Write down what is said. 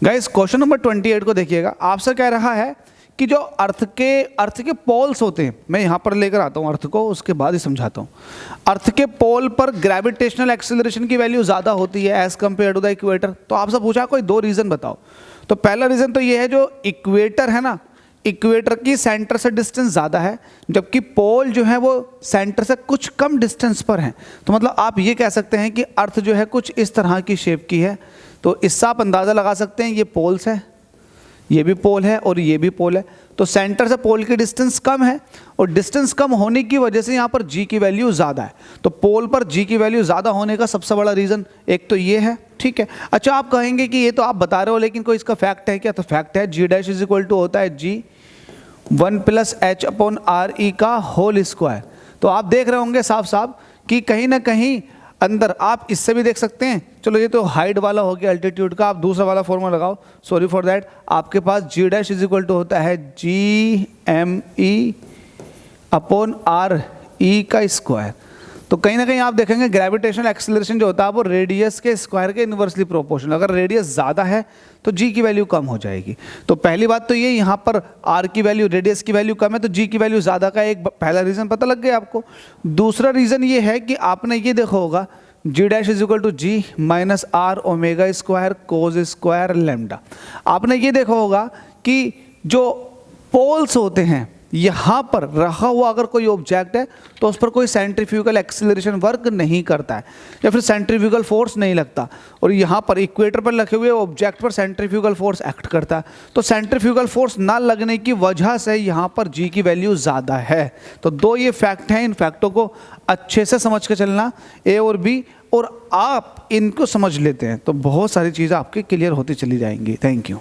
Guys question number 28 को देखिएगा। आपसे कह रहा है कि जो अर्थ के पोल्स होते हैं, मैं यहाँ पर लेकर आता हूँ अर्थ को, उसके बाद ही समझाता हूँ। अर्थ के पोल पर ग्रेविटेशनल एक्सेलरेशन की वैल्यू ज़्यादा होती है as compare to the equator. तो आपसे पूछा कोई दो रीज़न बताओ। तो पहला रीज़न तो ये है, जो इक्वेटर है ना, इक्वेटर की सेंटर से डिस्टेंस ज़्यादा है, जबकि पोल जो है वो सेंटर से कुछ कम डिस्टेंस पर है। तो मतलब आप ये कह सकते हैं कि अर्थ जो है कुछ इस तरह की शेप की है। तो इससे आप अंदाज़ा लगा सकते हैं ये पोल्स है, ये भी पोल है और ये भी पोल है। तो सेंटर से पोल की डिस्टेंस कम है, और डिस्टेंस कम होने की वजह से यहाँ पर जी की वैल्यू ज़्यादा है। तो पोल पर जी की वैल्यू ज़्यादा होने का सबसे बड़ा रीज़न एक तो ये है, ठीक है। अच्छा, आप कहेंगे कि ये तो आप बता रहे हो, लेकिन कोई इसका फैक्ट है क्या? तो फैक्ट है, जी डैश इज इक्वल टू होता है जी 1 + h/r/e का होल स्क्वायर। तो आप देख रहे होंगे साफ साफ कि कहीं ना कहीं अंदर आप इससे भी देख सकते हैं। चलो ये तो हाइट वाला हो गया अल्टीट्यूड का, आप दूसरा वाला फॉर्मूला लगाओ, सॉरी फॉर दैट। आपके पास जी डैश इज इक्वल टू होता है GME/r/e का स्क्वायर। तो कहीं ना कहीं आप देखेंगे ग्रेविटेशनल एक्सेलरेशन जो होता है वो रेडियस के स्क्वायर के इन्वर्सली प्रोपोर्शनल। अगर रेडियस ज़्यादा है तो जी की वैल्यू कम हो जाएगी। तो पहली बात तो ये, यहाँ पर आर की वैल्यू, रेडियस की वैल्यू कम है तो जी की वैल्यू ज़्यादा का एक पहला रीज़न पता लग गया आपको। दूसरा रीज़न ये है कि आपने ये देखा होगा g dash is equal to g minus R omega square cos square lambda. आपने ये देखा होगा कि जो पोल्स होते हैं, यहाँ पर रखा हुआ अगर कोई ऑब्जेक्ट है तो उस पर कोई सेंट्रीफ्यूगल एक्सीलरेशन वर्क नहीं करता है, या फिर सेंट्रीफ्यूगल फोर्स नहीं लगता। और यहाँ पर इक्वेटर पर रखे हुए ऑब्जेक्ट पर सेंट्रीफ्यूगल फोर्स एक्ट करता है। तो सेंट्रीफ्यूगल फोर्स ना लगने की वजह से यहाँ पर जी की वैल्यू ज़्यादा है। तो दो ये फैक्ट हैं, इन फैक्टों को अच्छे से समझ के चलना, ए और बी, और आप इनको समझ लेते हैं तो बहुत सारी चीज़ें आपकी क्लियर होती चली जाएंगी। Thank you.